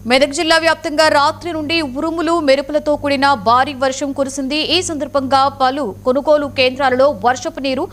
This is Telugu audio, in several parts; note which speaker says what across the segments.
Speaker 1: మెదక్ జిల్లా వ్యాప్తంగా రాత్రి నుండి ఉరుములు మెరుపులతో కూడిన భారీ వర్షం కురిసింది. ఈ సందర్భంగా పలు కొనుగోలు కేంద్రాలలో వర్షపు నీరు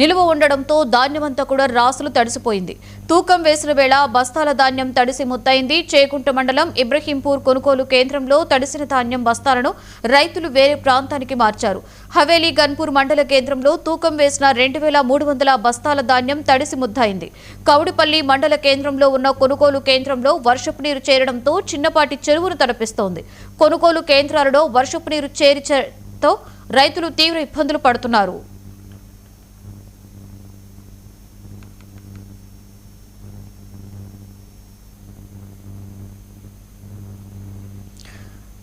Speaker 1: నిలువ ఉండడంతో ధాన్యమంతా కూడా రాసులు తడిసిపోయింది. తూకం వేసిన వేళ బస్తాల ధాన్యం తడిసి ముద్దయింది. చేకుంట మండలం ఇబ్రహీంపూర్ కొనుగోలు కేంద్రంలో తడిసిన ధాన్యం బస్తాలను రైతులు వేరే ప్రాంతానికి మార్చారు. హవేలీ గన్పూర్ మండల కేంద్రంలో తూకం వేసిన 2300 బస్తాల ధాన్యం తడిసి ముద్దయింది. కౌడిపల్లి మండల కేంద్రంలో ఉన్న కొనుగోలు కేంద్రంలో వర్షపు నీరు చేరడంతో చిన్నపాటి చెరువును తలపిస్తోంది. కొనుగోలు కేంద్రాలలో వర్షపు నీరు చేరితో రైతులు తీవ్ర ఇబ్బందులు పడుతున్నారు.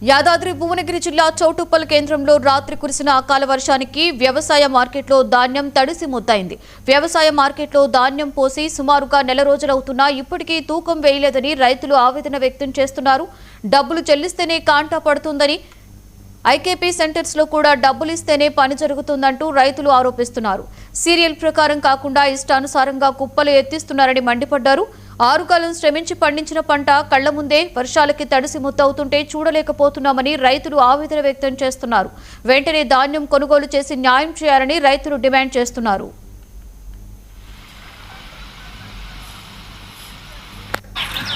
Speaker 1: యాదాద్రి భువనగిరి జిల్లా చౌటుప్పల్ కేంద్రంలో రాత్రి కురిసిన అకాల వర్షానికి వ్యవసాయ మార్కెట్లో ధాన్యం తడిసి ముద్దయింది. వ్యవసాయ మార్కెట్లో ధాన్యం పోసి సుమారుగా నెల రోజులవుతున్నా ఇప్పటికీ తూకం వేయలేదని రైతులు ఆవేదన వ్యక్తం చేస్తున్నారు. డబ్బులు చెల్లిస్తేనే కాంటా పడుతుందని, ఐకేపీ సెంటర్స్ లో కూడా డబ్బులు ఇస్తేనే పని జరుగుతుందంటూ రైతులు ఆరోపిస్తున్నారు. సీరియల్ ప్రకారం కాకుండా ఇష్టానుసారంగా కుప్పలు ఎత్తిస్తున్నారని మండిపడ్డారు. 6 కాలం శ్రమించి పండించిన పంట కళ్ల ముందే వర్షాలకి తడిసి ముద్దవుతుంటే చూడలేకపోతున్నామని రైతులు ఆవేదన వ్యక్తం చేస్తున్నారు. వెంటనే ధాన్యం కొనుగోలు చేసి న్యాయం చేయాలని రైతులు డిమాండ్ చేస్తున్నారు.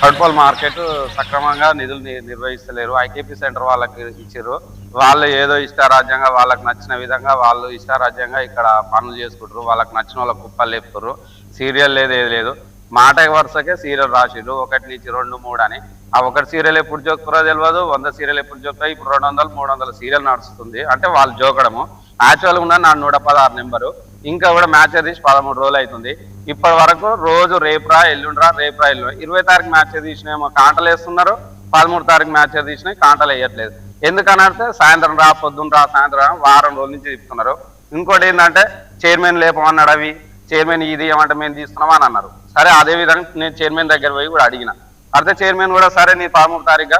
Speaker 2: చౌటుప్పల్ మార్కెట్ సక్రమంగా నిధులు నిర్వహిస్తలేరు. ఐకేపీ సెంటర్ వాళ్ళకి ఇచ్చారు. వాళ్ళు ఏదో ఇష్టారాజ్యంగా వాళ్ళకి నచ్చిన విధంగా వాళ్ళు ఇష్టారాజ్యంగా ఇక్కడ పనులు చేసుకుంటారు. వాళ్ళకి నచ్చిన వాళ్ళకి కుప్పలు లేపుతారు. సీరియల్ లేదు, ఏది లేదు. మాట వరుసకే సీరియల్ రాసిరు 1 నుంచి 2, 3 అని. ఆ 1 సీరియల్ ఎప్పుడు జోకుతారో తెలియదు. 100 సీరియల్ ఎప్పుడు జోకుతాయి. ఇప్పుడు 200, 300 సీరియల్ నడుస్తుంది. అంటే వాళ్ళు జోకడము. యాక్చువల్గా ఉన్న నా 116 నెంబరు ఇంకా కూడా మ్యాచ్ తీసి 13 రోజులు అవుతుంది. ఇప్పటి వరకు రోజు రేపురా ఎల్లుండ్రా 20 తారీఖు మ్యాచ్ తీసినేమో కాంటలు వేస్తున్నారు. 13 తారీఖు మ్యాచ్ తీసినాయి కాంటలు వేయట్లేదు. ఎందుకనంటే సాయంత్రం రా, పొద్దున్న రా, సాయంత్రం వారం రోజుల నుంచి చెప్తున్నారు. ఇంకోటి ఏంటంటే చైర్మన్ లేపమన్నాడు. అవి చైర్మన్ ఇది ఏమంటే మేము తీస్తున్నామని అన్నారు. సరే, అదే విధంగా నేను చైర్మన్ దగ్గర పోయి కూడా అడిగిన. అదే చైర్మన్ కూడా సరే నీ 13 తారీఖుగా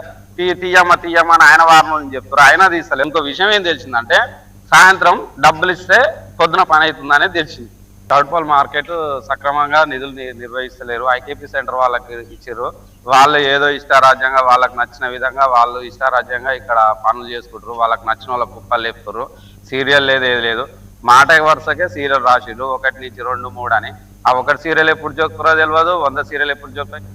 Speaker 2: తీయమ్మా అని ఆయన వారం నుంచి చెప్తారు. ఆయన తీస్తలేదు. ఇంకో విషయం ఏం తెలిసిందంటే సాయంత్రం డబ్బులు ఇస్తే పొద్దున పని అవుతుందనే తెలిసింది. చౌటుప్పల్ మార్కెట్ సక్రమంగా నిధులు నిర్వహిస్తలేరు. ఐకేపీ సెంటర్ వాళ్ళకి ఇచ్చారు. వాళ్ళు ఏదో ఇష్టారాజ్యంగా వాళ్ళకి నచ్చిన విధంగా వాళ్ళు ఇష్టారాజ్యంగా ఇక్కడ పనులు చేసుకుంటారు. వాళ్ళకి నచ్చిన వాళ్ళకి కుప్పలు లేపుతారు. సీరియల్ లేదు, ఏది లేదు. మాట వరుసకే సీరియల్ రాసిరు 1 నుంచి 2, 3 అని. ఆ 1 సీరియల్ ఎప్పుడు జోకుతారో తెలియదు. 100 సీరియల్ ఎప్పుడు జోకుతాయి.